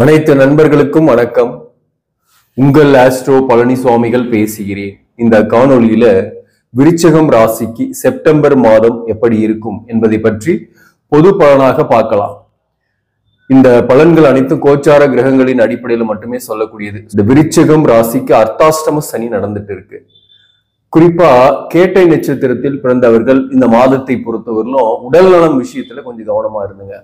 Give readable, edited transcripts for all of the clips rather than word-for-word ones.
அனைத்து நண்பர்களுக்கும் வணக்கம். உங்கள் ஆஸ்ட்ரோ பழனிசுவாமிகள் பேசுகிறேன். இந்த காணொளியில விருச்சிகம் ராசிக்கு செப்டம்பர் மாதம் எப்படி இருக்கும் என்பதை பற்றி பொது பலனாக பார்க்கலாம். இந்த பலன்கள் அனைத்தும் கோச்சார கிரகங்களின் அடிப்படையில் மட்டுமே சொல்லக்கூடியது. இந்த விருச்சிகம் ராசிக்கு அர்த்தாஷ்டம சனி நடந்துட்டு இருக்கு. குறிப்பா கேட்டை நட்சத்திரத்தில் பிறந்தவர்கள் இந்த மாதத்தை பொறுத்தவரையிலும் உடல் நலம் விஷயத்துல கொஞ்சம் கவனமா இருந்துங்க.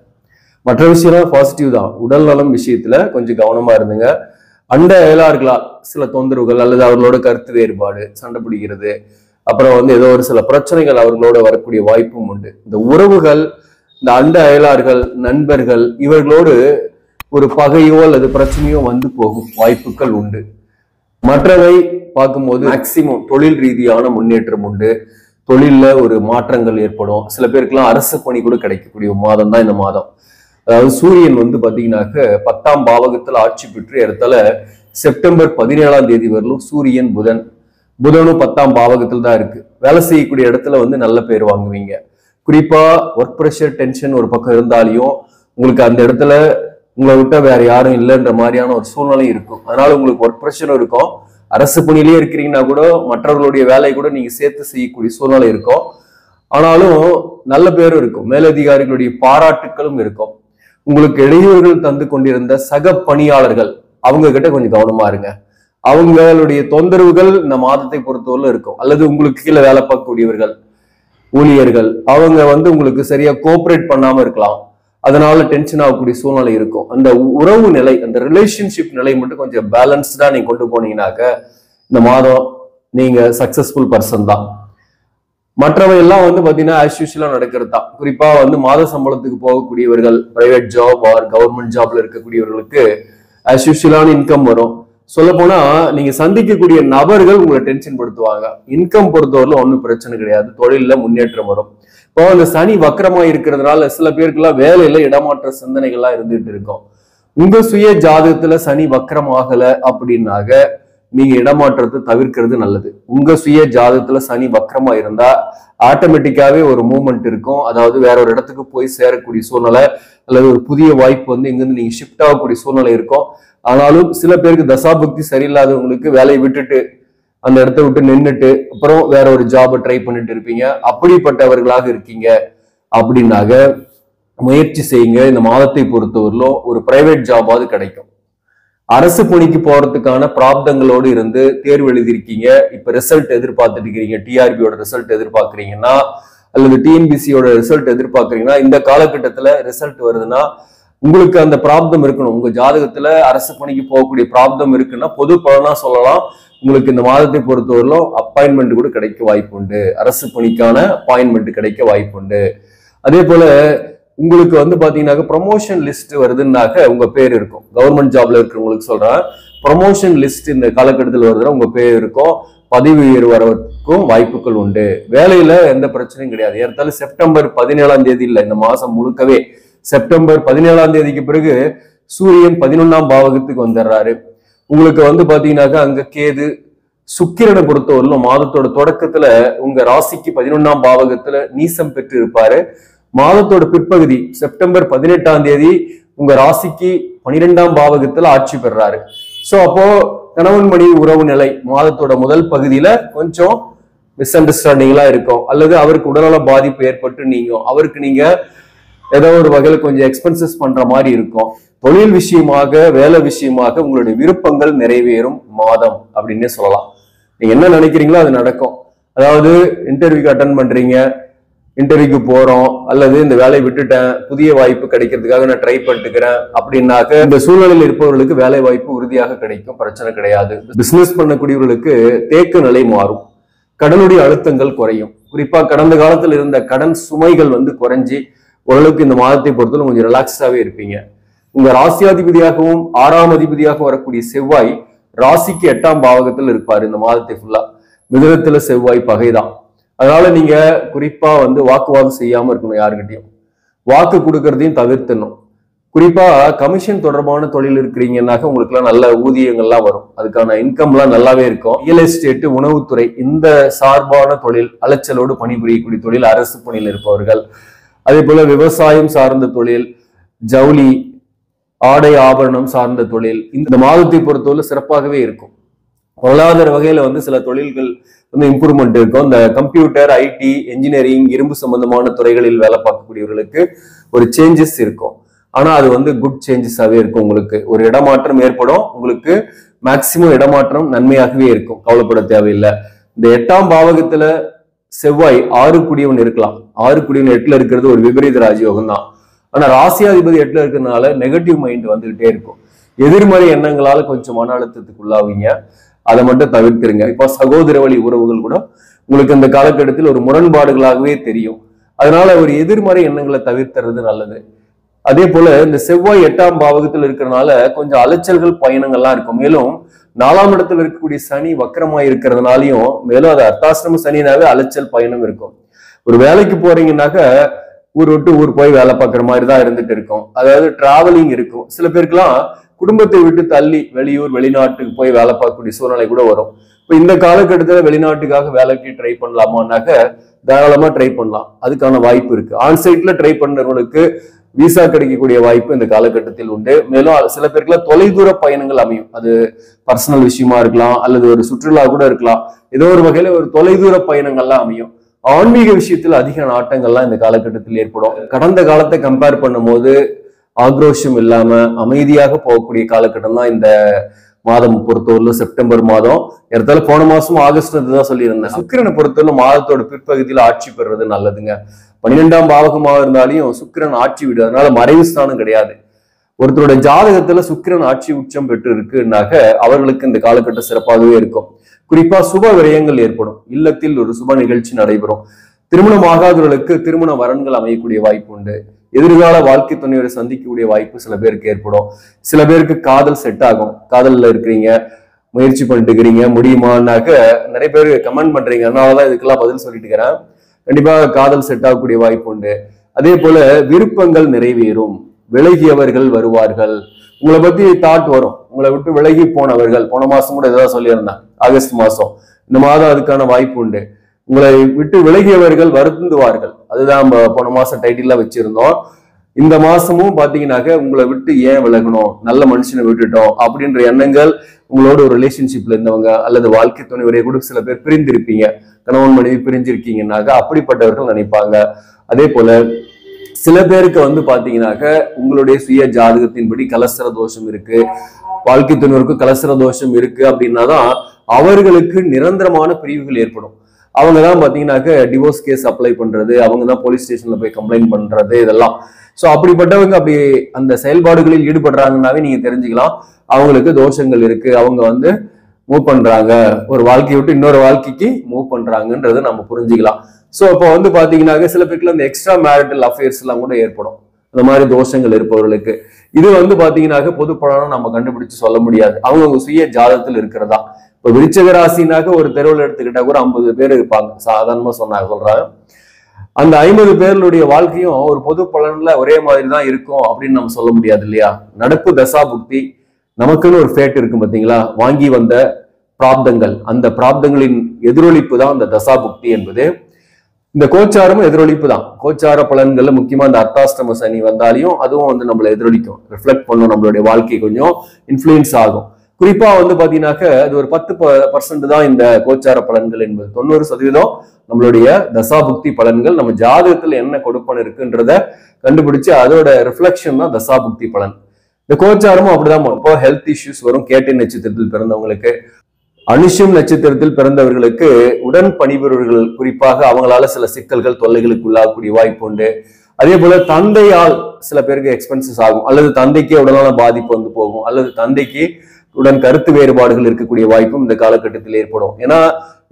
மற்ற விஷயம் பாசிட்டிவ் தான். உடல் நலம் விஷயத்துல கொஞ்சம் கவனமா இருந்துங்க. அண்ட அயலார்களால் சில தொந்தரவுகள் அல்லது அவர்களோட கருத்து வேறுபாடு, சண்டை பிடிக்கிறது, அப்புறம் ஏதோ ஒரு சில பிரச்சனைகள் அவர்களோட வரக்கூடிய வாய்ப்பும் உண்டு. இந்த உறவுகள், இந்த அண்ட அயலார்கள், நண்பர்கள் இவர்களோடு ஒரு பகையோ அல்லது பிரச்சனையோ வந்து போகும் வாய்ப்புகள் உண்டு. மற்றவை பார்க்கும்போது மேக்சிமம் தொழில் ரீதியான முன்னேற்றம் உண்டு. தொழில்ல ஒரு மாற்றங்கள் ஏற்படும். சில பேருக்குலாம் அரசு பணி கூட கிடைக்கக்கூடிய மாதம் தான் இந்த மாதம். அதாவது சூரியன் பாத்தீங்கன்னாக்க 10ஆம் பாவகத்துல ஆட்சி பெற்று இடத்துல செப்டம்பர் 17ஆம் தேதி வரலும் சூரியன் புதனும் 10ஆம் பாவகத்துல தான் இருக்கு. வேலை செய்யக்கூடிய இடத்துல நல்ல பேர் வாங்குவீங்க. குறிப்பா ஒர்க் ப்ரெஷர், டென்ஷன் ஒரு பக்கம் இருந்தாலையும் உங்களுக்கு அந்த இடத்துல உங்களை விட்டா வேற யாரும் இல்லைன்ற மாதிரியான ஒரு சூழ்நிலை இருக்கும். அதனால உங்களுக்கு ஒர்க் ப்ரெஷரும் இருக்கும். அரசு பணியிலேயே இருக்கிறீங்கன்னா கூட மற்றவர்களுடைய வேலையை கூட நீங்க சேர்த்து செய்யக்கூடிய சூழ்நிலை இருக்கும். ஆனாலும் நல்ல பேரும் இருக்கும். மேலதிகாரிகளுடைய பாராட்டுக்களும் இருக்கும். உங்களுக்கு இளைஞர்கள் தந்து கொண்டிருந்த சக பணியாளர்கள் அவங்க கிட்ட கொஞ்சம் கவனமா இருங்க. அவங்களுடைய தொந்தரவுகள் இந்த மாதத்தை பொறுத்தவரை இருக்கும். அல்லது உங்களுக்கு கீழே வேலை பார்க்கக்கூடியவர்கள், ஊழியர்கள் அவங்க உங்களுக்கு சரியா கோஆபரேட் பண்ணாம இருக்கலாம். அதனால டென்ஷன் ஆகக்கூடிய சூழ்நிலை இருக்கும். அந்த உறவு நிலை, அந்த ரிலேஷன்ஷிப் நிலை மட்டும் கொஞ்சம் பேலன்ஸ்டா நீங்க கொண்டு போனீங்கன்னாக்க இந்த மாதம் நீங்க சக்சஸ்ஃபுல் பர்சன் தான். மற்றவை எல்லாம் பாத்தீங்கன்னா ஆஸ் யூஷுவலா நடக்கிறது தான். குறிப்பா மாத சம்பளத்துக்கு போகக்கூடியவர்கள், பிரைவேட் ஜாப் ஆர் கவர்மெண்ட் ஜாப்ல இருக்கக்கூடியவர்களுக்கு ஆஸ் யூஷுவலான இன்கம் வரும். சொல்ல போனா நீங்க சந்திக்கக்கூடிய நபர்கள் உங்களை டென்ஷன் படுத்துவாங்க. இன்கம் பொறுத்தவரையிலும் ஒன்றும் பிரச்சனை கிடையாது. தொழில முன்னேற்றம் வரும். இப்போ அந்த சனி வக்கரமா இருக்கிறதுனால சில பேருக்குலாம் வேலையில இடமாற்ற சிந்தனைகள்லாம் இருந்துட்டு இருக்கும். உங்க சுய ஜாதகத்துல சனி வக்கரம் ஆகல அப்படின்னாக நீங்க இடமாற்றத்தை தவிர்க்கிறது நல்லது. உங்க சுய ஜாதகத்துல சனி வக்கரமா இருந்தா ஆட்டோமேட்டிக்காவே ஒரு மூவ்மெண்ட் இருக்கும். அதாவது வேற ஒரு இடத்துக்கு போய் சேரக்கூடிய சூழ்நிலை அல்லது ஒரு புதிய வாய்ப்பு இங்கிருந்து நீங்க ஷிஃப்ட் ஆகக்கூடிய சூழ்நிலை இருக்கும். ஆனாலும் சில பேருக்கு தசாபக்தி சரியில்லாதவங்களுக்கு வேலையை விட்டுட்டு அந்த இடத்த விட்டு நின்றுட்டு அப்புறம் வேற ஒரு ஜாபை ட்ரை பண்ணிட்டு இருப்பீங்க. அப்படிப்பட்டவர்களாக இருக்கீங்க அப்படின்னாக முயற்சி செய்யுங்க. இந்த மாதத்தை பொறுத்தவரையிலும் ஒரு பிரைவேட் ஜாபாவது கிடைக்கும். அரசு பணிக்கு போறதுக்கான பிராப்தங்களோடு இருந்து தேர்வு எழுதியிருக்கீங்க. இப்ப ரிசல்ட் எதிர்பார்த்துட்டு இருக்கீங்க. டிஆர்பியோட ரிசல்ட் எதிர்பார்க்குறீங்கன்னா அல்லது டிஎன்பிசியோட ரிசல்ட் எதிர்பார்க்குறீங்கன்னா இந்த காலகட்டத்துல ரிசல்ட் வருதுன்னா உங்களுக்கு அந்த பிராப்தம் இருக்கணும். உங்க ஜாதகத்துல அரசு பணிக்கு போகக்கூடிய பிராப்தம் இருக்குன்னா பொது பலனா சொல்லலாம். உங்களுக்கு இந்த மாதத்தை பொறுத்தவரையிலும் அப்பாயின்மெண்ட் கூட கிடைக்க வாய்ப்பு உண்டு. அரசு பணிக்கான அப்பாயின்மெண்ட் கிடைக்க வாய்ப்பு உண்டு. அதே போல உங்களுக்கு பாத்தீங்கன்னாக்க ப்ரொமோஷன் லிஸ்ட் வருதுன்னாக்க உங்க பேர் இருக்கும். கவர்மெண்ட் ஜாப்ல இருக்கிறவங்களுக்கு சொல்றேன், ப்ரொமோஷன் லிஸ்ட் இந்த காலகட்டத்தில் வருதுன்னா உங்க பேர் இருக்கும். பதவி உயர்வு வரவதற்கும் வாய்ப்புகள் உண்டு. வேலையில எந்த பிரச்சனையும் கிடையாது. ஏற்றாலும் செப்டம்பர் 17ஆம் தேதி இல்லை, இந்த மாசம் முழுக்கவே செப்டம்பர் 17ஆம் தேதிக்கு பிறகு சூரியன் 11ஆம் பாவகத்துக்கு வந்துடுறாரு. உங்களுக்கு பாத்தீங்கன்னாக்கா அங்க கேது, சுக்கிரனை பொறுத்தவரையிலும் மாதத்தோட தொடக்கத்துல உங்க ராசிக்கு 11ஆம் பாவகத்துல நீசம் பெற்று இருப்பாரு. மாதத்தோட பிற்பகுதி செப்டம்பர் 18ஆம் தேதி உங்க ராசிக்கு 12ஆம் பாவகத்துல ஆட்சி பெறாரு. சோ அப்போ கணவன் மனைவி உறவு நிலை மாதத்தோட முதல் பகுதியில கொஞ்சம் மிஸ் அண்டர்ஸ்டாண்டிங்லாம் இருக்கும். அல்லது அவருக்கு உடல்நல பாதிப்பு ஏற்பட்டு அவருக்கு நீங்க ஏதோ ஒரு வகையில கொஞ்சம் எக்ஸ்பென்சஸ் பண்ற மாதிரி இருக்கும். தொழில் விஷயமாக, வேலை விஷயமாக உங்களுடைய விருப்பங்கள் நிறைவேறும் மாதம் அப்படின்னே சொல்லலாம். நீங்க என்ன நினைக்கிறீங்களோ அது நடக்கும். அதாவது இன்டர்வியூக்கு அட்டன் பண்றீங்க, இன்டர்வியூக்கு போறோம், அல்லது இந்த வேலையை விட்டுட்டேன், புதிய வாய்ப்பு கிடைக்கிறதுக்காக நான் ட்ரை பண்ணிட்டுக்கிறேன் அப்படின்னாக்க இந்த சூழ்நிலையில் இருப்பவர்களுக்கு வேலை வாய்ப்பு உறுதியாக கிடைக்கும். பிரச்சனை கிடையாது. பிசினஸ் பண்ணக்கூடியவர்களுக்கு தேக்க நிலை மாறும். கடனுடைய அழுத்தங்கள் குறையும். குறிப்பா கடந்த காலத்தில் இருந்த கடன் சுமைகள் குறைஞ்சி ஓரளவுக்கு இந்த மாதத்தை பொறுத்தவரை கொஞ்சம் ரிலாக்ஸ்டாவே இருப்பீங்க. உங்க ராசியாதிபதியாகவும் 6ஆம் அதிபதியாகவும் வரக்கூடிய செவ்வாய் ராசிக்கு 8ஆம் பாவகத்தில் இருப்பாரு இந்த மாதத்தை ஃபுல்லா. மிதுனத்துல செவ்வாய் பகைதான். அதனால நீங்க குறிப்பா வாக்குவாதம் செய்யாம இருக்கணும். யாருக்கிட்டையும் வாக்கு கொடுக்கறதையும் தவிர்த்தணும். குறிப்பா கமிஷன் தொடர்பான தொழில் இருக்கிறீங்கன்னாக்க உங்களுக்கு எல்லாம் நல்ல ஊதியங்கள்லாம் வரும். அதுக்கான இன்கம்லாம் நல்லாவே இருக்கும். ரியல் எஸ்டேட், உணவுத்துறை இந்த சார்பான தொழில், அலைச்சலோடு பணிபுரியக்கூடிய தொழில், அரசு பணியில் இருப்பவர்கள், அதே போல விவசாயம் சார்ந்த தொழில், ஜவுளி, ஆடை ஆபரணம் சார்ந்த தொழில் இந்த மாதத்தை பொறுத்தவரை சிறப்பாகவே இருக்கும். பொருளாதார வகையில வந்து சில தொழில்கள் வந்து இம்ப்ரூவ்மெண்ட் இருக்கும். இந்த கம்ப்யூட்டர், ஐடி, என்ஜினியரிங், இரும்பு சம்பந்தமான துறைகளில் வேலை பார்க்கக்கூடியவர்களுக்கு ஒரு சேஞ்சஸ் இருக்கும். ஆனா அது வந்து குட் சேஞ்சஸாவே இருக்கும். உங்களுக்கு ஒரு இடமாற்றம் ஏற்படும். உங்களுக்கு மேக்சிமம் இடமாற்றம் நன்மையாகவே இருக்கும். கவலைப்பட தேவையில்லை. இந்த 8ஆம் பாவகத்துல செவ்வாய் 6 குடியவன் இருக்கலாம். 6 குடியவன் 8ல இருக்கிறது ஒரு விபரீத ராஜயோகம் தான். ஆனா ராசியாதிபதி 8ல இருக்கிறதுனால நெகட்டிவ் மைண்ட் வந்துகிட்டே இருக்கும். எதிர்மறை எண்ணங்களால கொஞ்சம் மன அழுத்தத்துக்கு உள்ளாவீங்க. அதை மட்டும் தவிர்த்துருங்க. இப்போ சகோதர வழி உறவுகள் கூட உங்களுக்கு இந்த காலகட்டத்தில் ஒரு முரண்பாடுகளாகவே தெரியும். அதனால ஒரு எதிர்மறை எண்ணங்களை தவிர்த்துறது நல்லது. அதே போல இந்த செவ்வாய் 8ஆம் பாவகத்தில் இருக்கிறதுனால கொஞ்சம் அலைச்சல்கள் பயணங்கள்லாம் இருக்கும். மேலும் 4ஆம் இடத்துல இருக்கக்கூடிய சனி வக்கரமாய் இருக்கிறதுனாலையும் மேலும் அது அர்த்தாசிரம சனினாவே அலைச்சல் பயணம் இருக்கும். ஒரு வேலைக்கு போறீங்கன்னாக்க ஊர் விட்டு ஊர் போய் வேலை பார்க்குற மாதிரி தான் இருந்துட்டு இருக்கும். அதாவது டிராவலிங் இருக்கும். சில பேருக்குலாம் குடும்பத்தை விட்டு தள்ளி வெளியூர் வெளிநாட்டுக்கு போய் வேலை பார்க்கக்கூடிய சூழ்நிலை கூட வரும். இப்போ இந்த காலகட்டத்தில் வெளிநாட்டுக்காக வேலைக்கு ட்ரை பண்ணலாமான்னாக்க தாராளமா ட்ரை பண்ணலாம். அதுக்கான வாய்ப்பு இருக்கு. ஆன்சைட்ல ட்ரை பண்ணுறவங்களுக்கு விசா கிடைக்கக்கூடிய வாய்ப்பு இந்த காலகட்டத்தில் உண்டு. மேலும் சில பேருக்குலாம் தொலைதூர பயணங்கள் அமையும். அது பர்சனல் விஷயமா இருக்கலாம், அல்லது ஒரு சுற்றுலா கூட இருக்கலாம். ஏதோ ஒரு வகையில ஒரு தொலைதூர பயணங்கள்லாம் அமையும். ஆன்மீக விஷயத்துல அதிக நாட்டங்கள்லாம் இந்த காலகட்டத்தில் ஏற்படும். கடந்த காலத்தை கம்பேர் பண்ணும் போது ஆக்ரோஷம் இல்லாம அமைதியாக போகக்கூடிய காலகட்டம் தான் இந்த மாதம் பொறுத்தவரை. செப்டம்பர் மாதம் இடத்துல போன மாசம் ஆகஸ்ட் தான் சொல்லியிருந்தேன். சுக்கிரனை பொறுத்தவரை மாதத்தோட பிற்பகுதியில் ஆட்சி பெறுறது நல்லதுங்க. 12ஆம் பாவகமாக இருந்தாலையும் சுக்கிரன் ஆட்சி விடு. அதனால மறைவு ஸ்தானம் கிடையாது. ஒருத்தரோட ஜாதகத்துல சுக்கிரன் ஆட்சி உச்சம் பெற்று இருக்குன்னாக்க அவர்களுக்கு இந்த காலகட்டம் சிறப்பாகவே இருக்கும். குறிப்பா சுப விரயங்கள் ஏற்படும். இல்லத்தில் ஒரு சுப நிகழ்ச்சி நடைபெறும். திருமணம் ஆகாதவர்களுக்கு திருமண வரன்கள் அமையக்கூடிய வாய்ப்பு உண்டு. எதிர்கால வாழ்க்கை துணையோரை சந்திக்கக்கூடிய வாய்ப்பு சில பேருக்கு ஏற்படும். சில பேருக்கு காதல் செட் ஆகும். காதல்ல இருக்கிறீங்க, முயற்சி பண்ணிட்டு இருக்கிறீங்க, முடியுமான்னாக்க நிறைய பேர் கமெண்ட் பண்றீங்க. அதனாலதான் இதுக்கெல்லாம் பதில் சொல்லிட்டு இருக்கிறேன். கண்டிப்பாக காதல் செட் ஆகக்கூடிய வாய்ப்பு உண்டு. அதே போல விருப்பங்கள் நிறைவேறும். விலகியவர்கள் வருவார்கள். உங்களை பத்தி தாட் வரும். உங்களை விட்டு விலகி போனவர்கள் போன மாசம் கூட ஏதாவது சொல்லியிருந்தேன். ஆகஸ்ட் மாசம் இந்த மாதம் அதுக்கான வாய்ப்பு உண்டு. உங்களை விட்டு விலகியவர்கள் வருந்துவார்கள். அதுதான் நம்ம போன மாசம் டைட்டிலா வச்சிருந்தோம். இந்த மாசமும் பாத்தீங்கன்னாக்க உங்களை விட்டு ஏன் விலகணும், நல்ல மனுஷனை விட்டுட்டோம் அப்படின்ற எண்ணங்கள் உங்களோட ஒரு ரிலேஷன்ஷிப்ல இருந்தவங்க அல்லது வாழ்க்கை துணைவரைய கூட சில பேர் பிரிந்திருப்பீங்க. கணவன் மனைவி பிரிஞ்சிருக்கீங்கன்னாக்க அப்படிப்பட்டவர்கள் நினைப்பாங்க. அதே போல சில பேருக்கு வந்து பாத்தீங்கன்னாக்க உங்களுடைய சுய ஜாதகத்தின்படி கலஸ்தர தோஷம் இருக்கு, வாழ்க்கை துணைவருக்கு கலஸ்தர தோஷம் இருக்கு அப்படின்னாதான் அவர்களுக்கு நிரந்தரமான பிரிவுகள் ஏற்படும். அவங்க தான் பாத்தீங்கன்னாக்க டிவோர்ஸ் கேஸ் அப்ளை பண்றது, அவங்க தான் போலீஸ் ஸ்டேஷன்ல போய் கம்ப்ளைண்ட் பண்றது இதெல்லாம். ஸோ அப்படிப்பட்டவங்க அப்படி அந்த செயல்பாடுகளில் ஈடுபடுறாங்கன்னாவே நீங்க தெரிஞ்சுக்கலாம் அவங்களுக்கு தோஷங்கள் இருக்கு. அவங்க வந்து மூவ் பண்றாங்க, ஒரு வாழ்க்கையை விட்டு இன்னொரு வாழ்க்கைக்கு மூவ் பண்றாங்கன்றதை நம்ம புரிஞ்சுக்கலாம். ஸோ இப்போ வந்து பாத்தீங்கன்னாக்க சில பேருக்கு அந்த எக்ஸ்ட்ரா மேரிட்டல் அஃபேர்ஸ் எல்லாம் கூட ஏற்படும். அந்த மாதிரி தோஷங்கள் இருப்பவர்களுக்கு இது வந்து பாத்தீங்கன்னாக்க பொது பலனும் நம்ம கண்டுபிடிச்சு சொல்ல முடியாது. அவங்க சுய ஜாதகத்தில் இருக்கிறதா. இப்போ விருச்சிக ராசினாக்க ஒரு தெருவில் எடுத்துக்கிட்டா கூட 50 பேர் இருப்பாங்க. சாதாரணமா சொல்றாங்க. அந்த 50 பேர்களுடைய வாழ்க்கையும் ஒரு பொது பலன்ல ஒரே மாதிரி தான் இருக்கும் அப்படின்னு நம்ம சொல்ல முடியாது இல்லையா. நடப்பு தசா புக்தி நமக்குன்னு ஒரு ஃபேட் இருக்கும் பாத்தீங்களா. வாங்கி வந்த பிராப்தங்கள், அந்த பிராப்தங்களின் எதிரொலிப்பு தான் அந்த தசா புக்தி என்பது. இந்த கோச்சாரமும் எதிரொலிப்பு தான். கோச்சார பலன்கள்ல முக்கியமா இந்த அர்த்தாஷ்டம சனி வந்தாலையும் அதுவும் வந்து நம்மளை எதிரொலிக்கும், ரிஃப்ளெக்ட் பண்ணும், நம்மளுடைய வாழ்க்கை கொஞ்சம் இன்ஃப்ளூயன்ஸ் ஆகும். குறிப்பா வந்து பாத்தீங்கன்னாக்க அது ஒரு 10% தான் இந்த கோச்சார பலன்கள் என்பது. 90% நம்மளுடைய தசாபுக்தி பலன்கள் நம்ம ஜாதகத்துல என்ன கொடுப்பன இருக்குன்றத கண்டுபிடிச்சு அதோட ரிஃப்ளெக்ஷன் தான் தசாபுக்தி பலன். இந்த கோச்சாரமும் அப்படிதான். இப்போ ஹெல்த் இஷ்யூஸ் வரும். கேட்டை நட்சத்திரத்தில் பிறந்தவங்களுக்கு, அனுஷம் நட்சத்திரத்தில் பிறந்தவர்களுக்கு உடன் பணிபுரிவர்கள் குறிப்பாக அவங்களால சில சிக்கல்கள் தொல்லைகளுக்கு உள்ளாகக்கூடிய வாய்ப்பு உண்டு. அதே போல தந்தையால் சில பேருக்கு எக்ஸ்பென்சஸ் ஆகும், அல்லது தந்தைக்கே உடலான பாதிப்பு வந்து போகும், அல்லது தந்தைக்கு உடன் கருத்து வேறுபாடுகள் இருக்கக்கூடிய வாய்ப்பும் இந்த காலகட்டத்தில் ஏற்படும். ஏன்னா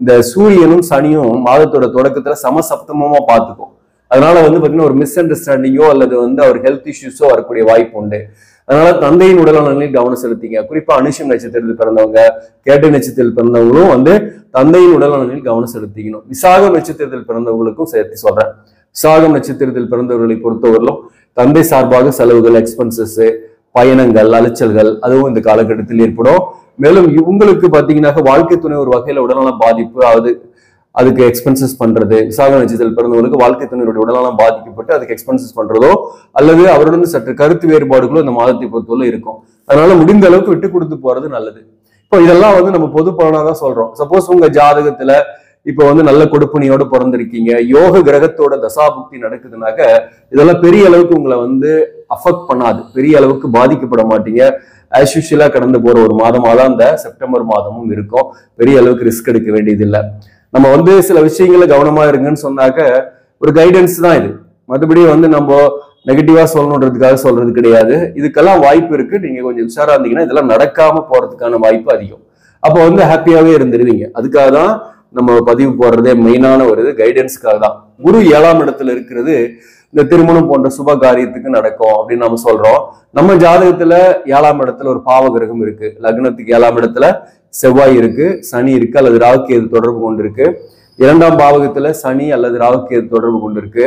இந்த சூரியனும் சனியும் மாதத்தோட தொடக்கத்துல சமசப்தமமா பார்த்துக்கும். அதனால வந்து பாத்தீங்கன்னா ஒரு மிஸ் அண்டர்ஸ்டாண்டிங்கோ அல்லது வந்து அவர் ஹெல்த் இஷ்யூஸோ வரக்கூடிய வாய்ப்பு உண்டு. அதனால தந்தையின் உடல்நலனில் கவனம் செலுத்திங்க. குறிப்பா அனுஷம் நட்சத்திரத்தில் பிறந்தவங்க, கேட்டை நட்சத்திரத்தில் பிறந்தவங்களும் வந்து தந்தையின் உடல்நலனில் கவனம் செலுத்திக்கணும். விசாகம் நட்சத்திரத்தில் பிறந்தவங்களுக்கும் சேர்த்து சொல்றேன். விசாகம் நட்சத்திரத்தில் பிறந்தவர்களை பொறுத்தவரையிலும் தந்தை சார்பாக செலவுகள், எக்ஸ்பென்சஸ், பயணங்கள், அலைச்சல்கள் அதுவும் இந்த காலகட்டத்தில் ஏற்படும். மேலும் உங்களுக்கு பாத்தீங்கன்னா வாழ்க்கை துணை ஒரு வகையில உடல்நல பாதிப்பு, அதுக்கு எக்ஸ்பென்சஸ் பண்றது, விசாக நட்சத்திரத்தில் பிறந்தவங்களுக்கு வாழ்க்கை துணையுடைய உடல்நலம் பாதிக்கப்பட்டு அதுக்கு எக்ஸ்பென்சஸ் பண்றதோ அல்லது அவருடன் சற்று கருத்து வேறுபாடுகளோ இந்த மாதத்தை பொறுத்தவரை இருக்கும். அதனால முடிந்த அளவுக்கு விட்டு கொடுத்து போறது நல்லது. இப்போ இதெல்லாம் நம்ம பொது பலனா தான் சொல்றோம். சப்போஸ் உங்க ஜாதகத்துல இப்ப நல்ல கொடுப்பணியோட பிறந்திருக்கீங்க, யோக கிரகத்தோட தசாபுக்தி நடக்குதுனாக்க இதெல்லாம் பெரிய அளவுக்கு உங்களை அஃபெக்ட் பண்ணாது, பெரிய அளவுக்கு பாதிக்கப்பட மாட்டீங்க. ஆஸ் யூஷுவலா கடந்து போற ஒரு மாதமா தான் இந்த செப்டம்பர் மாதமும் இருக்கும். பெரிய அளவுக்கு ரிஸ்க் எடுக்க வேண்டியது இல்லை. நம்ம சில விஷயங்கள கவனமா இருங்கன்னு சொன்னாக்க ஒரு கைடன்ஸ் தான் இது. மற்றபடி நம்ம நெகட்டிவா சொல்லணுன்றதுக்காக சொல்றது கிடையாது. இதுக்கெல்லாம் வாய்ப்பு இருக்கு. நீங்க கொஞ்சம் உஷாரா இருந்தீங்கன்னா இதெல்லாம் நடக்காம போறதுக்கான வாய்ப்பு அதிகம். அப்போ ஹாப்பியாவே இருந்துருவீங்க. அதுக்காக தான் நம்ம பதிவு போடுறதே மெயினான ஒரு கைடன்ஸ்க்காக தான். குரு 7ஆம் இடத்துல இருக்கிறது இந்த திருமணம் போன்ற சுப காரியத்துக்கு நடக்கும் அப்படின்னு நம்ம சொல்றோம். நம்ம ஜாதகத்துல 7ஆம் இடத்துல ஒரு பாவ கிரகம் இருக்கு. லக்னத்துக்கு 7ஆம் இடத்துல செவ்வாய் இருக்கு, சனி இருக்கு அல்லது ராகுகேது தொடர்பு கொண்டு இருக்கு. 2ஆம் பாவகத்துல சனி அல்லது ராகுகேது தொடர்பு கொண்டு இருக்கு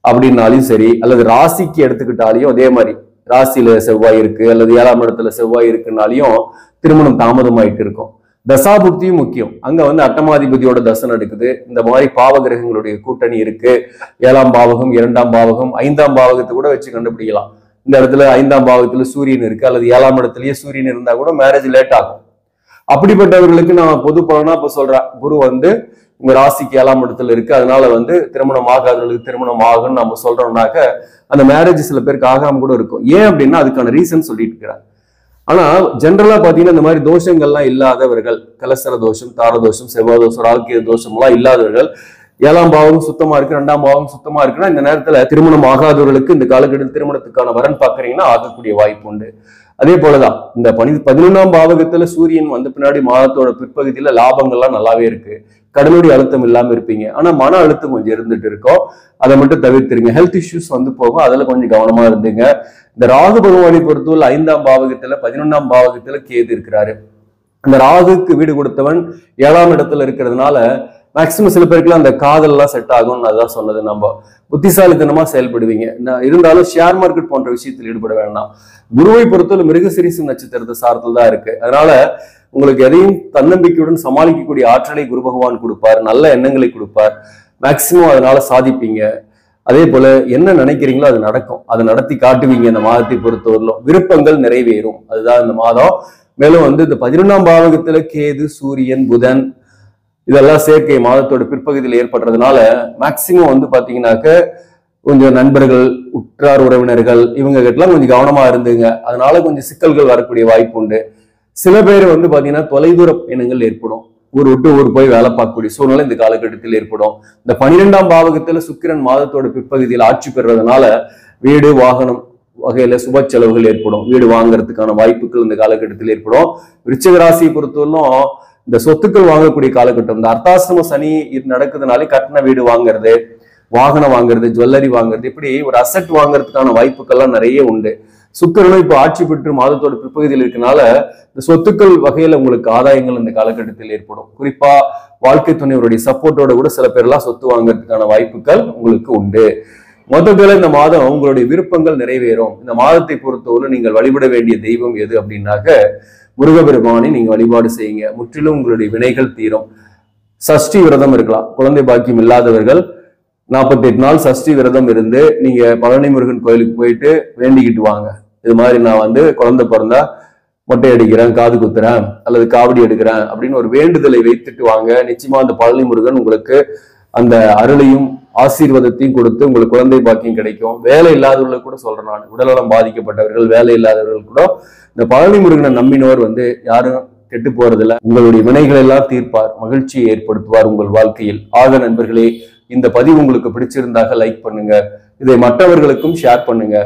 அப்படின்னாலையும் சரி, அல்லது ராசிக்கு எடுத்துக்கிட்டாலையும் அதே மாதிரி ராசியில செவ்வாய் இருக்கு அல்லது 7ஆம் இடத்துல செவ்வாய் இருக்குன்னாலையும் திருமணம் தாமதமாயிட்டு இருக்கும். தசாபுக்தியும் முக்கியம். அங்க அட்டமாதிபதியோட தசை நடக்குது. இந்த மாதிரி பாவ கிரகங்களுடைய கூட்டணி இருக்கு. 7ஆம் பாவகம், 2ஆம் பாவகம், 5ஆம் பாவகத்தை கூட வச்சு கண்டுபிடிக்கலாம். இந்த இடத்துல 5ஆம் பாவகத்துல சூரியன் இருக்கு அல்லது 7ஆம் இடத்துலயே சூரியன் இருந்தா கூட மேரேஜ் லேட் ஆகும். அப்படிப்பட்டவர்களுக்கு நான் பொது பலனா இப்ப சொல்றேன். குரு உங்க ராசிக்கு 7ஆம் இடத்துல இருக்கு, அதனால திருமணம் ஆகாதவர்களுக்கு திருமணம் ஆகும்னு நம்ம சொல்றோம்னாக்க அந்த மேரேஜ் சில பேருக்கு ஆகாம கூட இருக்கும். ஏன் அப்படின்னா அதுக்கான ரீசன் சொல்லிட்டு இருக்கிறாங்க. ஆனா ஜென்ரலா பாத்தீங்கன்னா இந்த மாதிரி தோஷங்கள்லாம் இல்லாதவர்கள், கலசர தோஷம், தாரதோஷம், செவ்வாய் தோஷம், ராகுகேது தோஷம் எல்லாம் இல்லாதவர்கள், 7ஆம் பாவம் சுத்தமா இருக்கு, 2ஆம் பாவம் சுத்தமா இருக்குன்னா இந்த நேரத்துல திருமணம் ஆகாதவர்களுக்கு இந்த காலகட்டத்தில் திருமணத்துக்கான வரன் பாக்குறீங்கன்னா ஆகக்கூடிய வாய்ப்பு உண்டு. அதே போலதான் இந்த 11ஆம் பாவகத்துல சூரியன் பின்னாடி மாதத்தோட பிற்பகுதியில லாபங்கள்லாம் நல்லாவே இருக்கு. கடனுடைய அழுத்தம் இல்லாம இருப்பீங்க. ஆனா மன அழுத்தம் கொஞ்சம் இருந்துட்டு இருக்கோம். அதை மட்டும் தவிர்த்துருங்க. ஹெல்த் இஷ்யூஸ் போகும், அதுல கொஞ்சம் கவனமா இருந்துங்க. இந்த ராகு பகவானை பொறுத்தவரை 5ஆம் பாவகத்துல 11ஆம் பாவகத்துல கேது இருக்கிறாரு. அந்த ராகுக்கு வீடு கொடுத்தவன் 7ஆம் இடத்துல இருக்கிறதுனால மேக்சிமம் சில பேருக்குலாம் அந்த காதல் எல்லாம் செட் ஆகும்னு அதுதான் சொன்னது. நம்ம புத்திசாலித்தனமா செயல்படுவீங்க. இருந்தாலும் ஷேர் மார்க்கெட் போன்ற விஷயத்தில் ஈடுபட வேண்டாம். குருவை பொறுத்தவரை மிருகசீரிஷம் நட்சத்திரத்தை சார்ந்தல் தான் இருக்கு. அதனால உங்களுக்கு எதையும் தன்னம்பிக்கையுடன் சமாளிக்கக்கூடிய ஆற்றலை குரு பகவான் கொடுப்பார், நல்ல எண்ணங்களை கொடுப்பார். மேக்சிமம் அதனால சாதிப்பீங்க. அதே போல என்ன நினைக்கிறீங்களோ அது நடக்கும், அதை நடத்தி காட்டுவீங்க. இந்த மாதத்தை பொறுத்தவரையிலும் விருப்பங்கள் நிறைவேறும். அதுதான் இந்த மாதம். மேலும் இந்த 11ஆம் பாவகத்துல கேது, சூரியன், புதன் இதெல்லாம் சேர்க்கை மாதத்தோட பிற்பகுதியில் ஏற்படுறதுனால மேக்சிமம் பாத்தீங்கன்னாக்க கொஞ்சம் நண்பர்கள், உற்றார் உறவினர்கள் இவங்க கிட்டலாம் கொஞ்சம் கவனமா இருந்துங்க. அதனால கொஞ்சம் சிக்கல்கள் வரக்கூடிய வாய்ப்பு உண்டு. சில பேர் பாத்தீங்கன்னா தொலைதூர பயணங்கள் ஏற்படும். ஊர் விட்டு ஊர் போய் வேலை பார்க்கக்கூடிய சூழ்நிலை இந்த காலகட்டத்தில் ஏற்படும். இந்த 12ஆம் பாவகத்துல சுக்கிரன் மாதத்தோட பிற்பகுதியில் ஆட்சி பெறுறதுனால வீடு, வாகனம் வகையில சுப செலவுகள் ஏற்படும். வீடு வாங்குறதுக்கான வாய்ப்புகள் இந்த காலகட்டத்தில் ஏற்படும். விருச்சிக ராசியை பொறுத்தவரையிலும் இந்த சொத்துக்கள் வாங்கக்கூடிய காலகட்டம். இந்த அர்த்தாசிரம சனி நடக்குதுனாலே கட்டின வீடு வாங்குறது, வாகனம் வாங்குறது, ஜுவல்லரி வாங்குறது, இப்படி ஒரு அசெட் வாங்குறதுக்கான வாய்ப்புகள்லாம் நிறைய உண்டு. சுக்கிரனும் இப்போ ஆட்சி பெற்று மாதத்தோட பிற்பகுதியில் இருக்கனால இந்த சொத்துக்கள் வகையில உங்களுக்கு ஆதாயங்கள் இந்த காலகட்டத்தில் ஏற்படும். குறிப்பா வாழ்க்கை துணைவருடைய சப்போர்ட்டோட கூட சில பேர்லாம் சொத்து வாங்குறதுக்கான வாய்ப்புகள் உங்களுக்கு உண்டு. மொத்தத்துல இந்த மாதம் உங்களுடைய விருப்பங்கள் நிறைவேறும். இந்த மாதத்தை பொறுத்தவரை நீங்கள் வழிபட வேண்டிய தெய்வம் எது அப்படின்னாக்க முருகபெருமானை நீங்க வழிபாடு செய்யுங்க. முற்றிலும் உங்களுடைய வினைகள் தீரும். சஷ்டி விரதம் இருக்கலாம். குழந்தை பாக்கியம் இல்லாதவர்கள் 48 நாள் சஷ்டி விரதம் இருந்து நீங்க பழனி முருகன் கோயிலுக்கு போயிட்டு வேண்டிக்கிட்டு வாங்க. இது மாதிரி நான் குழந்தை பிறந்தா மொட்டை அடிக்கிறேன், காது குத்துறேன் அல்லது காவடி எடுக்கிறேன் அப்படின்னு ஒரு வேண்டுதலை வைத்துட்டு வாங்க. நிச்சயமா அந்த பழனி முருகன் உங்களுக்கு அந்த அருளையும் ஆசீர்வாதத்தையும் கொடுத்து உங்களுக்கு குழந்தை பாக்கியம் கிடைக்கும். வேலை இல்லாதவர்களுக்கு கூட சொல்றேன் நான், உடல்நலம் பாதிக்கப்பட்டவர்கள், வேலை இல்லாதவர்கள் கூட இந்த பழனி முருகனை நம்பினோர் யாரும் கெட்டு போறதில்ல. உங்களுடைய வினைகள் எல்லாம் தீர்ப்பார், மகிழ்ச்சியை ஏற்படுத்துவார் உங்கள் வாழ்க்கையில். ஆக நண்பர்களே, இந்த பதிவு உங்களுக்கு பிடிச்சிருந்தாக லைக் பண்ணுங்க, இதை மற்றவர்களுக்கும் ஷேர் பண்ணுங்க.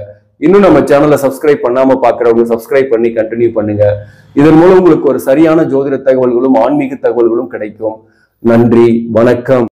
இன்னும் நம்ம சேனலை சப்ஸ்கிரைப் பண்ணாம பாக்குறவங்க சப்ஸ்கிரைப் பண்ணி கண்டினியூ பண்ணுங்க. இதன் மூலம் உங்களுக்கு ஒரு சரியான ஜோதிட தகவல்களும் ஆன்மீக தகவல்களும் கிடைக்கும். நன்றி, வணக்கம்.